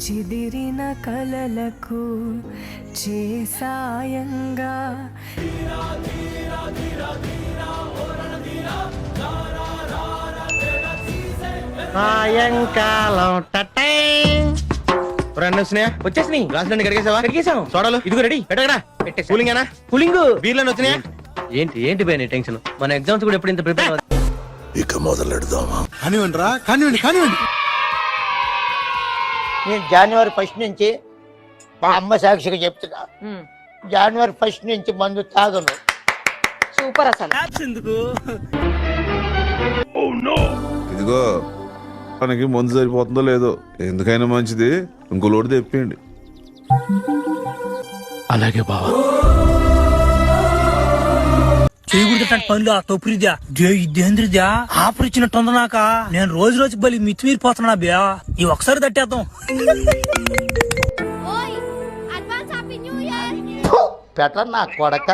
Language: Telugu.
చిదిరిన కలలకు చేసాయంగా సాయంకాలం వచ్చేసినాయి గ్లాసులన్నీ కడిగేసాం సోడాలు ఇదిగో రెడీ పెట్టగరా కూలింగ్ ఏనా కూలింగ్ బీర్లను వచ్చినాయా ఏంటి ఏంటి పోయినాయి టెన్షన్ మన ఎగ్జామ్స్ కూడా ఎప్పుడు ఇంత ప్రిపేర్ ఇక మొదలెడదామా? కానివ్వండి. నేను జనవరి 1 నుంచి అమ్మ సాక్షిగా చెప్తున్నా, జనవరి 1 నుంచి మందు తాగను. సూపర్ అసలు. ఇదిగో మనకి మందు సరిపోతుందో లేదో, ఎందుకైనా మంచిది ఇంకో లోటు తెప్పియండి. అలాగే బావా. చేయకూడదు పనులు తొప్పురిద్యా ఇదేంద్రిద్యా ఆఫర్ ఇచ్చినట్టుంది నాక. నేను రోజు రోజు బలి మితిమీరిపోతున్నా బ్యా. ఈ ఒకసారి తట్టేద్దాం. పెట్ట నా కొడక.